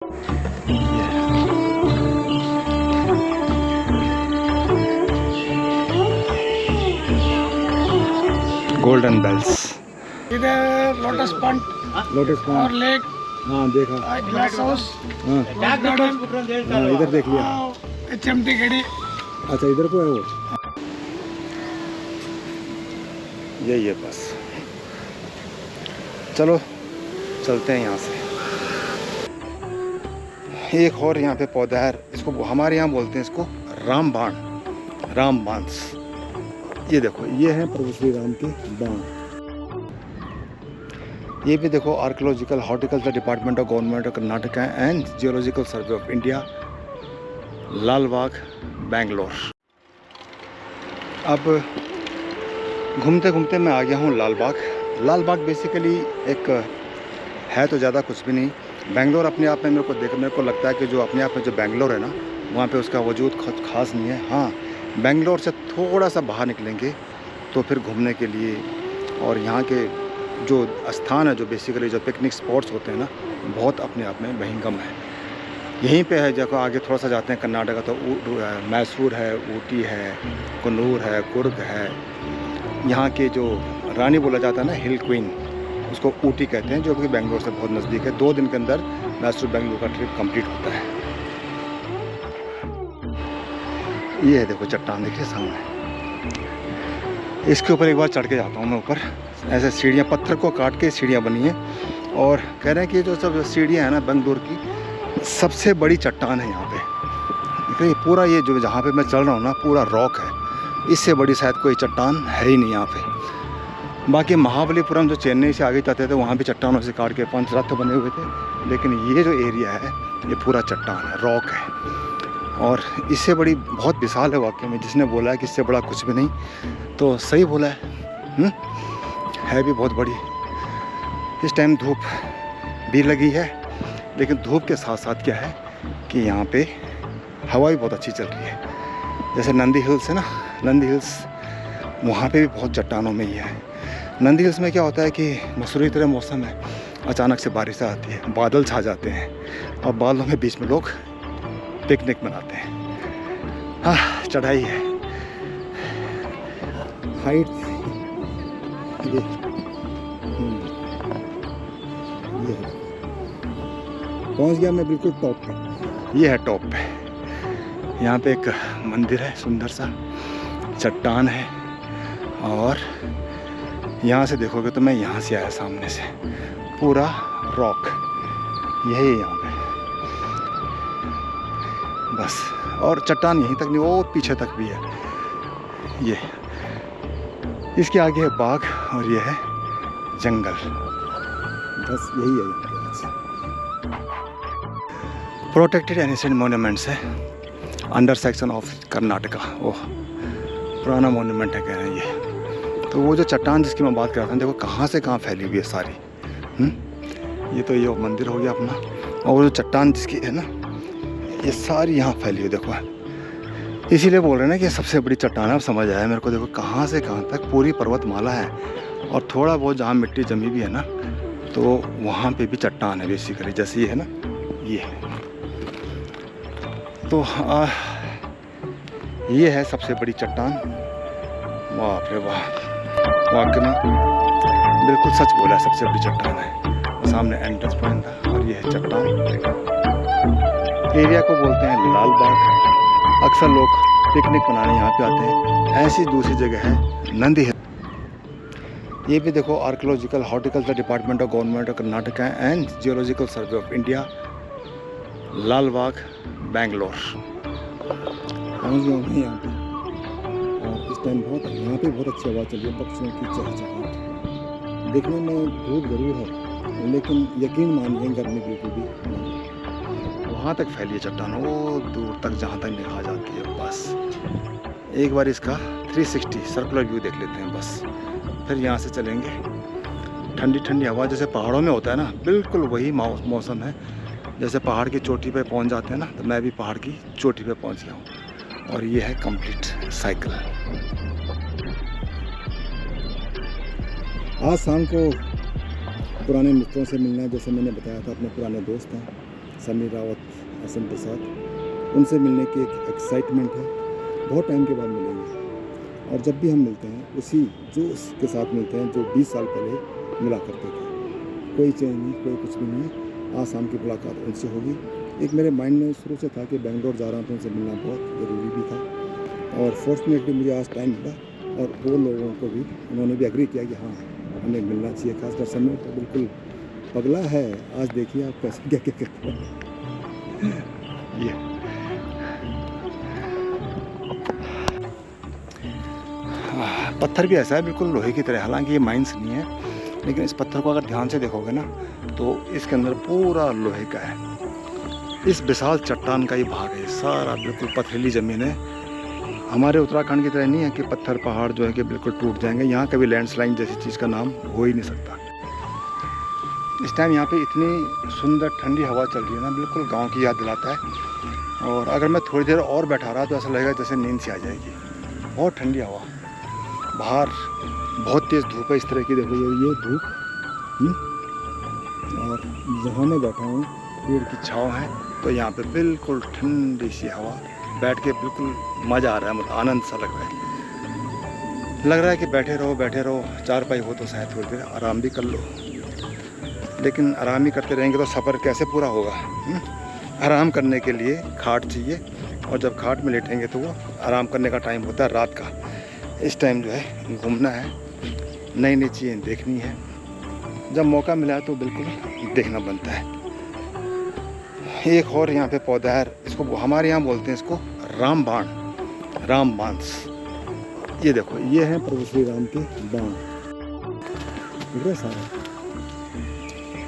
Golden bells, इधर lotus pond और lake. हाँ देखा। Glass house. हाँ इधर देख लिया। HMT गड़ी। अच्छा इधर को है वो। यही है बस। चलो चलते हैं यहाँ से। एक और यहाँ पे पौधा है, इसको हमारे यहाँ बोलते हैं इसको रामबाण, रामबांस। ये देखो, ये है प्रभु श्री राम के बाण। ये भी देखो archaeological horticulture department of government of Karnataka and geological survey of India, Lal Bagh, Bangalore. अब घूमते घूमते मैं आ गया हूँ लाल बाग। लाल बाग बेसिकली एक है तो ज़्यादा कुछ भी नहीं। बेंगलोर अपने आप में मेरे को लगता है कि जो अपने आप में जो बेंगलोर है ना, वहाँ पे उसका वजूद कुछ खास नहीं है। हाँ, बेंगलोर से थोड़ा सा बाहर निकलेंगे तो फिर घूमने के लिए और यहाँ के जो स्थान है, जो बेसिकली जो पिकनिक स्पॉट्स होते हैं ना, बहुत अपने आप में भयंकम है। यहीं पे है, जब आगे थोड़ा सा जाते हैं कर्नाटका तो मैसूर है, ऊटी है, कन्नूर है, कुर्ग है। यहाँ के जो रानी बोला जाता है ना, हिल क्वीन, उसको ऊटी कहते हैं, जो कि बेंगलोर से बहुत नज़दीक है। 2 दिन के अंदर मैसूर बेंगलोर का ट्रिप कंप्लीट होता है। ये है देखो चट्टान, देखिए सामने। इसके ऊपर एक बार चढ़ के जाता हूँ मैं ऊपर। ऐसे सीढ़ियाँ, पत्थर को काट के सीढ़ियाँ बनी हैं और कह रहे हैं कि जो सब सीढ़ियाँ हैं ना बेंगलोर की, सबसे बड़ी चट्टान है यहाँ पे। देखिए पूरा ये जो जहाँ पे मैं चल रहा हूँ ना, पूरा रॉक है। इससे बड़ी शायद कोई चट्टान है ही नहीं यहाँ पे। बाकी महाबलीपुरम जो चेन्नई से आगे जाते थे, वहाँ भी चट्टानों से काट के पंचरत्न बने हुए थे, लेकिन ये जो एरिया है ये पूरा चट्टान है, रॉक है। और इससे बड़ी बहुत विशाल है वाकई में। जिसने बोला है कि इससे बड़ा कुछ भी नहीं, तो सही बोला है भी बहुत बड़ी। इस टाइम धूप भी लगी है, लेकिन धूप के साथ साथ क्या है कि यहाँ पे हवा भी बहुत अच्छी चल रही है। जैसे नंदी हिल्स है ना, नंदी हिल्स, वहाँ पे भी बहुत चट्टानों में ही है। नंदी हिल्स में क्या होता है कि मसूरी तरह मौसम है, अचानक से बारिश आती है, बादल छा जाते हैं और बादलों के बीच में लोग पिकनिक मनाते हैं। हाँ, चढ़ाई है, हाइट ये पहुंच गया मैं बिल्कुल टॉप पे। ये है टॉप पे। यहाँ पे एक मंदिर है, सुंदर सा चट्टान है। और यहाँ से देखोगे तो मैं यहाँ से आया, सामने से पूरा रॉक यही है यहाँ पे बस। और चट्टान यहीं तक नहीं, वो पीछे तक भी है। ये इसके आगे है बाग और ये है जंगल। बस यही है यहाँ पे। प्रोटेक्टेड एनिसेंट मोन्यूमेंट्स है, अंडर सेक्शन ऑफ कर्नाटका। ओह, पुराना मोन्यूमेंट है कह रहे हैं ये। तो वो जो चट्टान जिसकी मैं बात कर रहा था, देखो कहाँ से कहाँ फैली हुई है सारी। ये तो ये मंदिर हो गया अपना, और वो जो चट्टान जिसकी है ना, ये सारी यहाँ फैली हुई देखो। इसीलिए बोल रहे हैं ना कि ये सबसे बड़ी चट्टान है। अब समझ आया मेरे को, देखो कहाँ से कहाँ तक पूरी पर्वतमाला है। और थोड़ा बहुत जहाँ मिट्टी जमी भी है ना, तो वहाँ पे भी चट्टान है बेसिकली, जैसे ये है ना, ये तो ये है सबसे बड़ी चट्टान। वाह रे वाह, वाकई में बिल्कुल सच बोला, सबसे बड़ी चट्टान है। सामने एंट्रेंस पॉइंट था और ये है चट्टान। एरिया को बोलते हैं लाल बाग। अक्सर लोग पिकनिक मनाने यहाँ पे आते हैं। ऐसी दूसरी जगह है नंदी हिल। ये भी देखो archaeological horticulture department of government of Karnataka and geological survey of India, Lal Bagh, Bangalore. पहुँच गया हूँ यहाँ पे। और इस टाइम यहाँ पे बहुत अच्छी हवा चल रही है, पक्षियों की चहचहाहट। देखने में धूप जरूर है, लेकिन यकीन मानिए गर्मी बिल्कुल भी नहीं। वहाँ तक फैली है चट्टान, वो दूर तक जहाँ तक निगाह जाती है। बस एक बार इसका 360 सर्कुलर व्यू देख लेते हैं बस। फिर यहाँ से चलेंगे। ठंडी ठंडी हवा जैसे पहाड़ों में होता है ना, बिल्कुल वही मौसम है। जैसे पहाड़ की चोटी पे पहुँच जाते हैं ना, तो मैं भी पहाड़ की चोटी पे पहुँच गया हूँ। और ये है कंप्लीट साइकिल। आज शाम को पुराने मित्रों से मिलना है, जैसे मैंने बताया था, अपने पुराने दोस्त हैं। समीर रावत, हसन प्रसाद, उनसे मिलने की एक एक्साइटमेंट है। बहुत टाइम के बाद मिलेंगे और जब भी हम मिलते हैं उसी जोश के साथ मिलते हैं जो 20 साल पहले मिला करते थे। कोई चेंज नहीं, कोई कुछ भी नहीं है। आज शाम की मुलाकात उनसे होगी। एक मेरे माइंड में शुरू से था कि बेंगलोर जा रहा हूँ तो उनसे मिलना बहुत ज़रूरी भी था और फॉर्चुनेटली मुझे आज टाइम मिला और वो लोगों को भी उन्होंने भी एग्री किया कि हाँ हमें मिलना चाहिए। खासकर समय तो बिल्कुल पगला है। आज देखिए आप कैसे क्या क्या करते हैं। ये पत्थर भी ऐसा है बिल्कुल लोहे की तरह, हालांकि ये माइंस नहीं है, लेकिन इस पत्थर को अगर ध्यान से देखोगे ना तो इसके अंदर पूरा लोहे का है। इस विशाल चट्टान का ही भाग है, सारा बिल्कुल पथरीली ज़मीन है। हमारे उत्तराखंड की तरह नहीं है कि पत्थर पहाड़ जो है कि बिल्कुल टूट जाएंगे। यहाँ कभी लैंडस्लाइड जैसी चीज़ का नाम हो ही नहीं सकता। इस टाइम यहाँ पे इतनी सुंदर ठंडी हवा चल रही है ना, बिल्कुल गांव की याद दिलाता है। और अगर मैं थोड़ी देर और बैठा रहा तो ऐसा लगेगा जैसे नींद सी आ जाएगी। बहुत ठंडी हवा, बाहर बहुत तेज़ धूप है इस तरह की, देखो ये धूप। और जहाँ मैं बैठा हूँ पेड़ की छाँव है तो यहाँ पे बिल्कुल ठंडी सी हवा, बैठ के बिल्कुल मज़ा आ रहा है, मतलब आनंद सा लग रहा है कि बैठे रहो। चारपाई हो तो शायद थोड़ी देर आराम भी कर लो, लेकिन आराम ही करते रहेंगे तो सफ़र कैसे पूरा होगा। आराम करने के लिए खाट चाहिए और जब खाट में लेटेंगे तो वो आराम करने का टाइम होता है रात का। इस टाइम जो है घूमना है, नई नई चीज़ें देखनी है। जब मौका मिला है तो बिल्कुल देखना बनता है। एक और यहाँ पे पौधा है, इसको हमारे यहाँ बोलते हैं इसको रामबांस। ये देखो ये है प्रभु श्री राम के बाण, देख रहे सारा,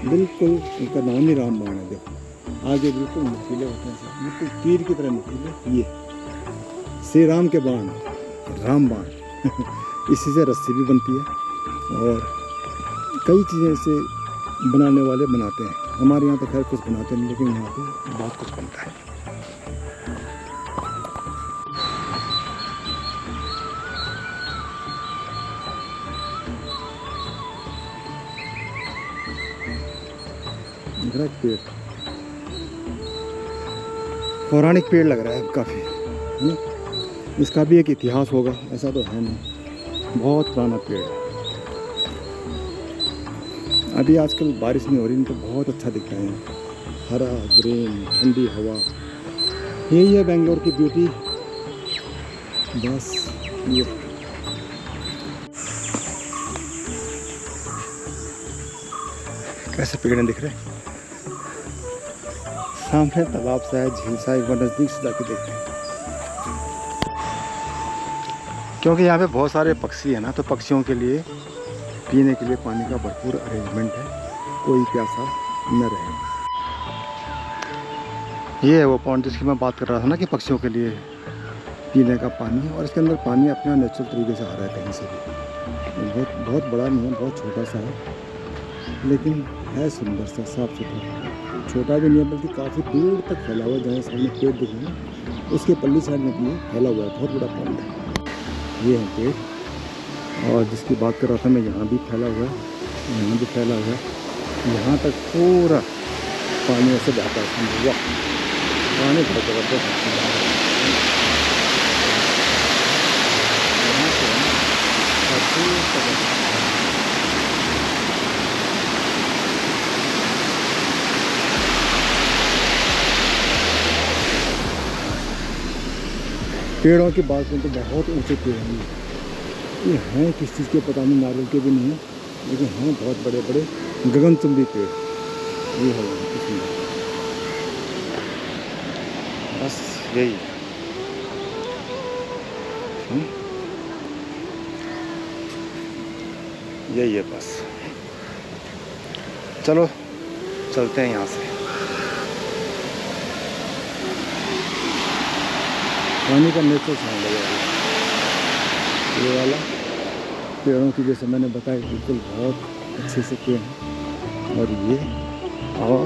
बिल्कुल इनका नाम ही रामबाण है। देखो आगे बिल्कुल नुकीले होते हैं, बिल्कुल तीर की तरह नुकीले। ये श्री राम के बाण, रामबाण। इसी से रस्सी भी बनती है और कई चीज़ें इसे बनाने वाले बनाते हैं। हमारे यहाँ तो खैर कुछ बनाते नहीं, लेकिन यहाँ पे बहुत कुछ बनता है। पेड़ पौराणिक पेड़ लग रहा है काफ़ी, है ना? इसका भी एक इतिहास होगा, ऐसा तो है नहीं। बहुत पुराना पेड़ है। अभी आजकल बारिश नहीं हो रही तो बहुत अच्छा दिखता है, हरा ग्रीन ठंडी हवा। यही है बेंगलोर की ब्यूटी। बस ये कैसे पेड़ दिख रहे हैं, सामने तालाब सा है, झील सा, एक बार नज़दीक से जाके देखते हैं। क्योंकि यहाँ पे बहुत सारे पक्षी हैं ना, तो पक्षियों के लिए पीने के लिए पानी का भरपूर अरेंजमेंट है, कोई प्यासा न रहे। ये है वो पॉइंट जिसकी मैं बात कर रहा था ना कि पक्षियों के लिए पीने का पानी, और इसके अंदर पानी अपना नेचुरल तरीके से आ रहा है कहीं से भी। बहुत बड़ा नहीं है, बहुत छोटा सा है, लेकिन है सुंदर सा, साफ सुथरा। छोटा भी नहीं है बल्कि काफ़ी दूर तक फैला हुआ है। जहाँ सामने पेड़ दिख रहे हैं उसके पल्ली साइड में भी फैला हुआ है, बहुत बड़ा पॉइंट है। ये है पेड़, और जिसकी बात कर रहा था मैं, यहाँ भी फैला हुआ है, यहाँ भी फैला हुआ है, यहाँ तक पूरा पानी ऐसे बहता है। वाह, पानी बहुत ज़बरदस्त है। पेड़ों की बात करें तो बहुत ऊंचे पेड़ हैं। ये हैं किस चीज़ के पता नहीं, नारियल के भी नहीं हैं, लेकिन हैं बहुत बड़े बड़े गगनचुंबी पेड़। ये है सुंदर, बस यही है। यही है बस। चलो चलते हैं यहाँ से। पानी का नेचर साउंड लगेगा ये वाला। पेड़ों की जैसे मैंने बताया बिल्कुल बहुत अच्छे से पेड़ हैं, और ये और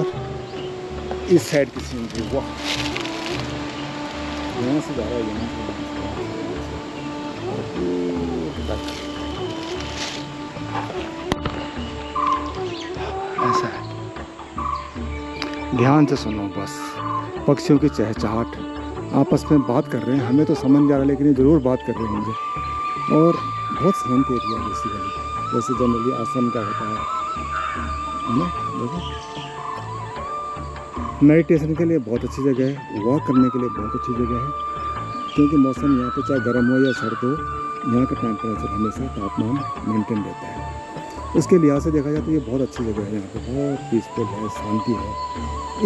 इस साइड की सीनरी, वाह, यहाँ से जा रहा है, यहाँ से ऐसा है। ध्यान से सुनो बस, पक्षियों की चहचहाट, आपस में बात कर रहे हैं, हमें तो समझ नहीं आ रहा लेकिन ये ज़रूर बात कर रहे होंगे। और बहुत शांत एरिया है बेसिकली, जैसे जनरली आश्रम का होता है ना। देखो मेडिटेशन के लिए बहुत अच्छी जगह है, वॉक करने के लिए बहुत अच्छी जगह है, क्योंकि मौसम यहाँ पे चाहे गर्म हो या सर्द हो, यहाँ का टेम्परेचर हमेशा तापमान मेंटेन रहता है। उसके लिहाज से देखा जाए तो ये बहुत अच्छी जगह है, यहाँ पे बहुत पीसफुल है, शांति है।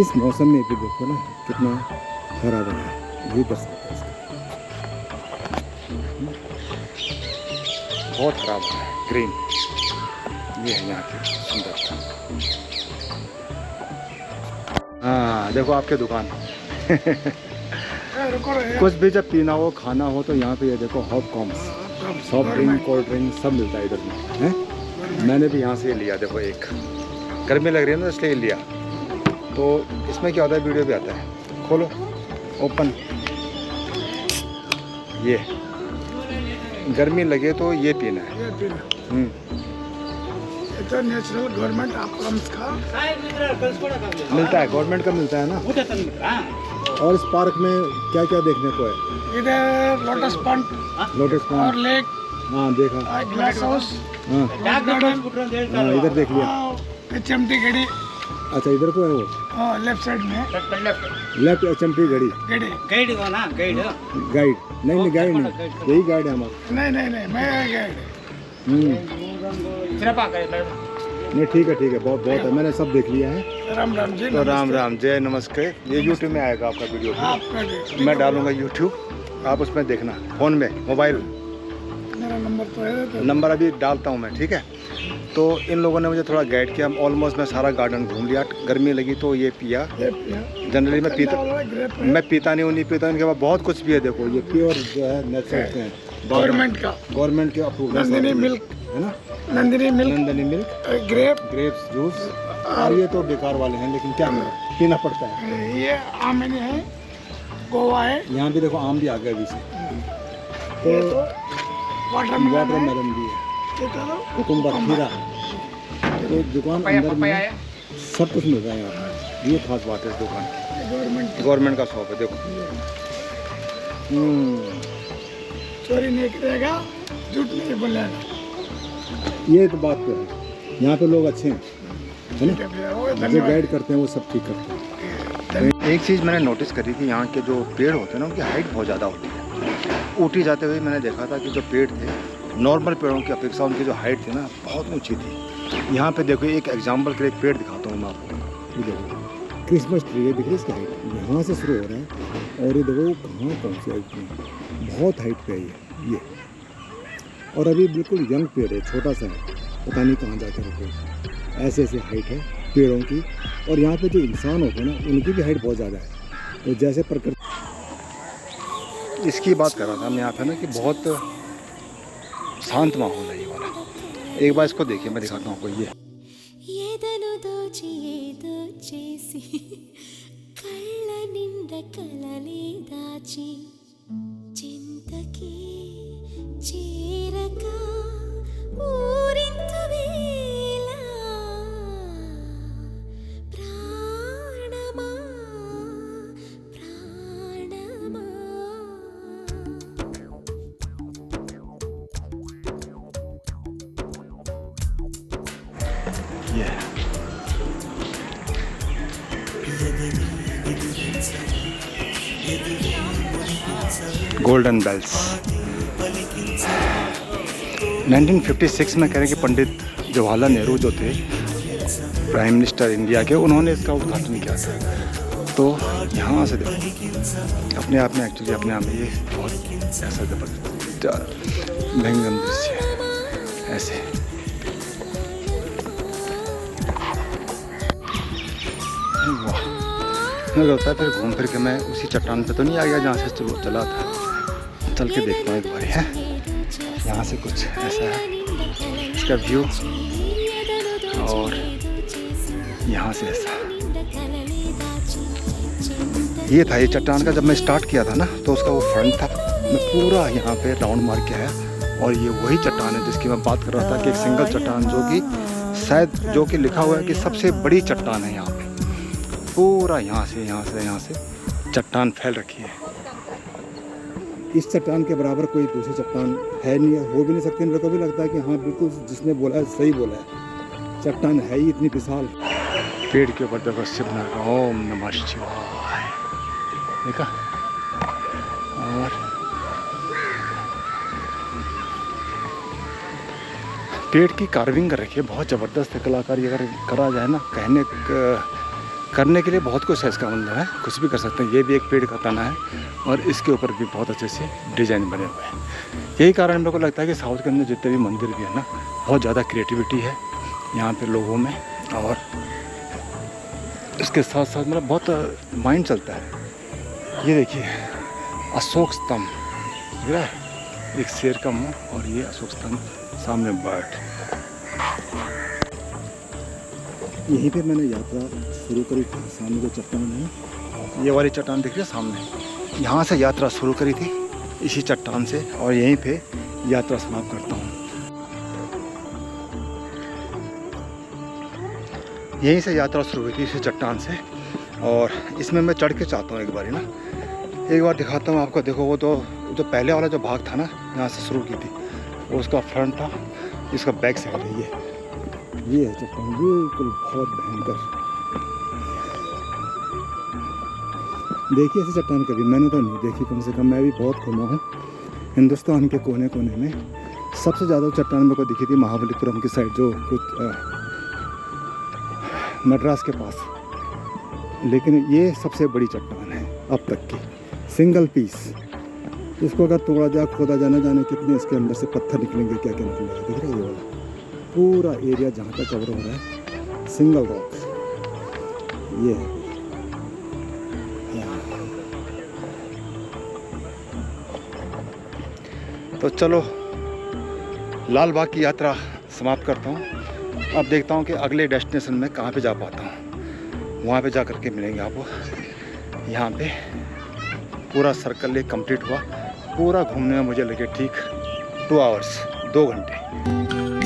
इस मौसम में भी देखो ना कितना हरा भरा है, ये दर्शाता है इसका, बहुत हरा भरा है, ग्रीन। ये है यहाँ की सुंदरता। हाँ देखो आपके दुकान कुछ भी जब पीना हो खाना हो तो यहाँ पे ये देखो हॉट कॉम्स, सॉफ्ट ड्रिंक कोल्ड ड्रिंक सब मिलता है इधर में है। मैंने भी यहाँ से लिया, देखो एक गर्मी लग रही है ना इसलिए लिया। तो इसमें क्या होता है, वीडियो भी आता है, खोलो ओपन, ये गर्मी लगे तो ये पीना है। नेचुरल गवर्नमेंट आइटम्स का मिलता है, गवर्नमेंट का मिलता है ना। और इस पार्क में क्या क्या देखने को है? इधर लोटस पॉन्ड और लेक, हाँ देखा, ग्लास हाउस, हाँ हाँ इधर देख लिया। HMT गड़ी, अच्छा इधर को है वो, हाँ लेफ्ट साइड में लेफ्ट HMT गड़ी, गाइड गाइड नहीं गाइड नहीं, यही गाइड है हमारा। नहीं मैं गाइड। नहीं ठीक है बहुत है, मैंने सब देख लिया है। राम राम जी। तो राम जय नमस्ते। ये YouTube में आएगा आपका वीडियो, मैं डालूंगा YouTube, आप उसमें देखना, फ़ोन में मोबाइल, मेरा नंबर तो है, नंबर अभी डालता हूँ मैं, ठीक है। तो इन लोगों ने मुझे थोड़ा गाइड किया, ऑलमोस्ट मैं सारा गार्डन घूम लिया। गर्मी लगी तो ये पिया, जनरली मैं पीता नहीं पीता, इनके बाद बहुत कुछ भी है। देखो ये प्योर जो है नेचुरल गवर्नमेंट के अप्रूवल, नंदिनी मिल्क है ना, नंदिनी मिल्क, ग्रेप्स जूस। और ये तो बेकार वाले हैं लेकिन क्या करें, पीना पड़ता है। ये आम है, गोवा है, यहाँ भी देखो आम भी आ गया अभी से। तो वाटरमेलन भी है, कुकुम्बर, खीरा, तो दुकान अंदर में सब कुछ मिल रहा है यहाँ पर। ये खास बात है दुकान, गवर्नमेंट का शॉप है। देखो चोरी नहीं करेगा, झूठ नहीं बोलेगा, ये तो बात तो है। यहाँ पे लोग अच्छे हैं, है ना, जो गाइड करते हैं वो सब ठीक करते हैं। एक चीज़ मैंने नोटिस करी कि यहाँ के जो पेड़ होते हैं ना, उनकी हाइट बहुत ज़्यादा होती है। ऊटी जाते हुए मैंने देखा था कि जो पेड़ थे, नॉर्मल पेड़ों की अपेक्षा उनकी जो हाइट थी ना बहुत ऊंची थी। यहाँ पे देखो एक एग्जांपल के लिए एक पेड़ दिखाता हूँ मैं आपको। ये देखो क्रिसमस ट्री है, दिख रही है इसकी हाइट, यहाँ से शुरू हो रहा है और ये देखो कहाँ पहुँचे इतनी, बहुत हाइट पे है ये। और अभी बिल्कुल यंग पेड़ है, छोटा सा है, पता नहीं कहाँ जाकर रुके। ऐसे हाइट है पेड़ों की। और यहाँ पे जो इंसान होते हैं ना, उनकी भी हाइट बहुत ज़्यादा है। तो जैसे प्रकृति, इसकी बात कर रहा था मैं यहाँ पे ना कि बहुत शांत माहौल है ये वाला। एक बार इसको देखिए, मैं दिखाता हूँ आपको। ये गोल्डन बेल्स 1956 में कह रहे कि पंडित जवाहरलाल नेहरू जो थे प्राइम मिनिस्टर इंडिया के, उन्होंने इसका उद्घाटन किया था। तो यहाँ से देखो अपने आप में, एक्चुअली अपने आप में ये बहुत ऐसा जबरदस्त भयंकर दृश्य है। ऐसे वाह, मुझे होता है फिर घूम फिर के मैं उसी चट्टान पे तो नहीं आ गया जहाँ से चला था। चल के देखता हूँ एक बार है, यहाँ से कुछ ऐसा है इसका व्यू, और यहाँ से ऐसा ये था। ये चट्टान का जब मैं स्टार्ट किया था ना, तो उसका वो फ्रंट था। मैं पूरा यहाँ पे राउंड मार के आया, और ये वही चट्टान है जिसकी मैं बात कर रहा था कि एक सिंगल चट्टान, जो कि शायद जो कि लिखा हुआ है कि सबसे बड़ी चट्टान है यहाँ पे। पूरा यहाँ से चट्टान फैल रखी है। इस चट्टान के बराबर कोई दूसरी चट्टान है नहीं है, हो भी नहीं सकती। मेरे को भी लगता है कि हाँ बिल्कुल जिसने बोला है सही बोला है, चट्टान है ही इतनी विशाल। पेड़ के ऊपर देखो शिव का ओम नमः शिवाय देखा। और पेड़ की कार्विंग कर रखी है, बहुत ज़बरदस्त है। कलाकारी अगर करा जाए ना, करने के लिए बहुत कुछ है। इसका मतलब है कुछ भी कर सकते हैं। ये भी एक पेड़ का तना है और इसके ऊपर भी बहुत अच्छे से डिजाइन बने हुए हैं। यही कारण मेरे को लगता है कि साउथ के अंदर जितने भी मंदिर भी है ना, बहुत ज़्यादा क्रिएटिविटी है यहाँ पे लोगों में। और इसके साथ साथ मतलब बहुत माइंड चलता है। ये देखिए अशोक स्तंभ दिख रहा है, एक शेर का मुंह और ये अशोक स्तंभ, सामने बर्ड। यहीं पे मैंने यात्रा शुरू करी थी। सामने जो चट्टान है, ये वाली चट्टान दिख रही है सामने, यहाँ से यात्रा शुरू करी थी इसी चट्टान से, और यहीं पे यात्रा समाप्त करता हूँ। यहीं से यात्रा शुरू हुई थी इसी चट्टान से, और इसमें मैं चढ़ के चाहता हूँ एक बार ना, एक बार दिखाता हूँ आपको। देखो वो तो जो पहले वाला जो भाग था ना, यहाँ से शुरू की थी, वो उसका फ्रंट था, इसका बैक साइड है। ये है चट्टान, बिल्कुल बहुत भयंकर। देखिए ऐसी चट्टान कभी मैंने तो नहीं देखी, कम से कम। मैं भी बहुत घूमा हूँ हिंदुस्तान के कोने कोने में। सबसे ज़्यादा चट्टान मेरे को दिखी थी महाबलीपुरम की साइड, जो कुछ मद्रास के पास। लेकिन ये सबसे बड़ी चट्टान है अब तक की, सिंगल पीस। इसको अगर तोड़ा जाए, खोदा जाए, ना जाने कितने इसके अंदर से पत्थर निकलेंगे, क्या क्या निकलेगा। दिख रहा है ये वाला पूरा एरिया जहाँ तक कवर हो रहा है, सिंगल रॉक। ये है तो चलो लाल बाग की यात्रा समाप्त करता हूँ। अब देखता हूँ कि अगले डेस्टिनेशन में कहाँ पे जा पाता हूँ। वहाँ पे जा कर के मिलेंगे आपको। यहाँ पे पूरा सर्कल ये कंप्लीट हुआ। पूरा घूमने में मुझे लगे ठीक 2 आवर्स, 2 घंटे।